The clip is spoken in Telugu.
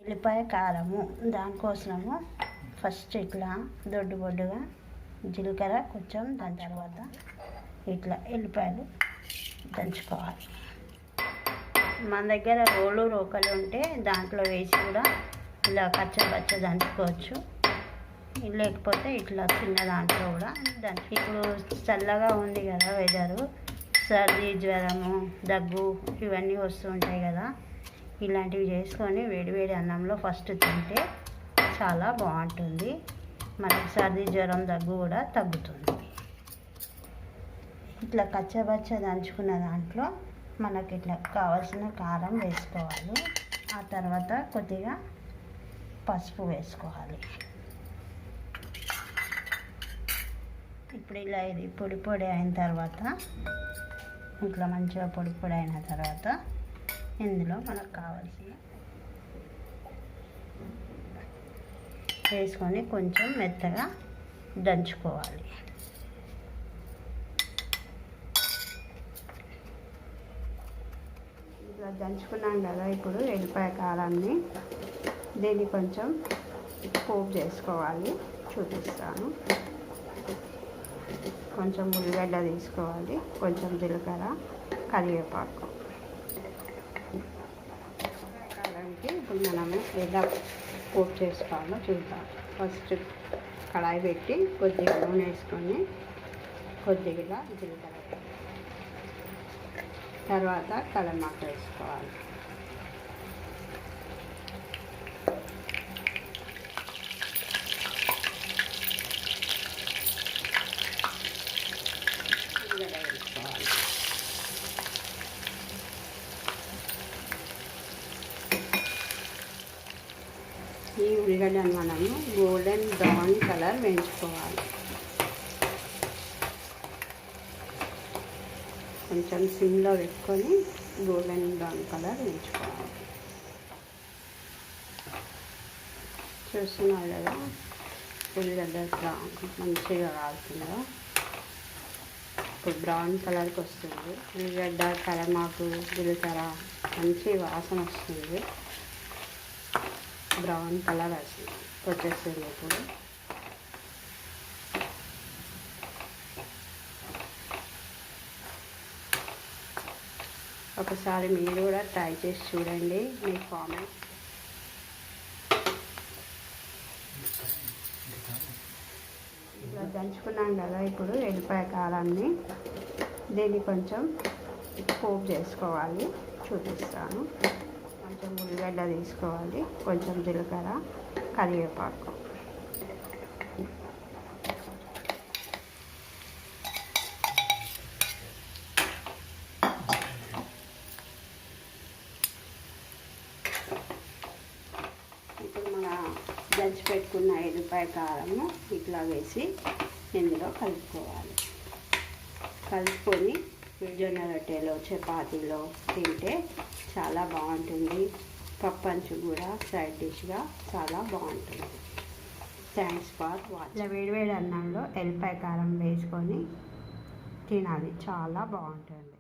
ఉల్లిపాయ కారము, దానికోసము ఫస్ట్ ఇట్లా దొడ్డుగా జీలకర్ర కొంచెం, దాని తర్వాత ఇట్లా ఎల్లిపాయలు దంచుకోవాలి. మన దగ్గర రోకలు ఉంటే దాంట్లో వేసి కూడా ఇలా కచ్చబచ్చ దంచుకోవచ్చు, లేకపోతే ఇట్లా చిన్న దాంట్లో కూడా దంచి. ఇప్పుడు చల్లగా ఉంది కదా వెదరు, సర్ది జ్వరము దగ్గు ఇవన్నీ వస్తూ ఉంటాయి కదా, ఇలాంటివి చేసుకొని వేడివేడి అన్నంలో ఫస్ట్ తింటే చాలా బాగుంటుంది. మనకి సర్ది జ్వరం దగ్గు కూడా తగ్గుతుంది. ఇట్లా కచ్చబచ్చ దంచుకున్న దాంట్లో మనకి ఇట్లా కావాల్సిన కారం వేసుకోవాలి. ఆ తర్వాత కొద్దిగా పసుపు వేసుకోవాలి. ఇప్పుడు ఇలా ఇది పొడి అయిన తర్వాత, ఇట్లా మంచిగా పొడి అయిన తర్వాత ఇందులో మనకు కావాల్సిన వేసుకొని కొంచెం మెత్తగా దంచుకోవాలి. ఇట్లా దంచుకున్నాం కదా, ఇప్పుడు ఎల్లిపాయ కారాన్ని దీన్ని కొంచెం పోపు చేసుకోవాలి, చూపిస్తాను. కొంచెం ఉల్లిగడ్డ తీసుకోవాలి, కొంచెం జీలకర్ర, కరివేపాకు. కారానికి ఇప్పుడు మనము ఎలా పోపు చేసుకోవాలో చూద్దాం. ఫస్ట్ కడాయి పెట్టి కొద్దిగా నూనె వేసుకొని కొద్దిగా జీలకర్ర, తర్వాత కలమాకు వేసుకోవాలి. ఈ ఉల్లిగడ్డను మనము గోల్డెన్ బ్రౌన్ కలర్ వేయించుకోవాలి. కొంచెం సిమ్లో పెట్టుకొని గోల్డెన్ బ్రౌన్ కలర్ వేయించుకోవాలి. చూస్తున్నారు కదా ఉల్లిగడ్డ మంచిగా కాలుతుందో, ఇప్పుడు బ్రౌన్ కలర్కి వస్తుంది. ఉల్లిగడ్డ, కలమాకు, జీలకర్ర మంచి వాసన వస్తుంది, బ్రౌన్ కలర్ వచ్చేస్తుంది. ఇప్పుడు ఒకసారి మీరు కూడా ట్రై చేసి చూడండి, మీ కామెంట్. ఇలా దంచుకున్నాం కదా, ఇప్పుడు ఎల్లిపాయ కారాన్ని దీన్ని కొంచెం పోపు చేసుకోవాలి, చూపిస్తాను. కొంచెం ఉల్లిగడ్డ తీసుకోవాలి, కొంచెం జీలకర్ర, కరివేపాకు. ఇప్పుడు మన దంచి పెట్టుకున్న ఎల్లిపాయ కారము ఇట్లా వేసి ఇందులో కలుపుకోవాలి. కలుపుకొని జొన్న రొట్టెలో, చపాతీలో తింటే చాలా బాగుంటుంది. పప్పంచు కూడా సైడ్ డిష్గా చాలా బాగుంటుంది. Thanks for watching. ఇలా వేడివేడి అన్నంలో ఎల్లిపాయ కారం వేసుకొని తినాలి, చాలా బాగుంటుంది.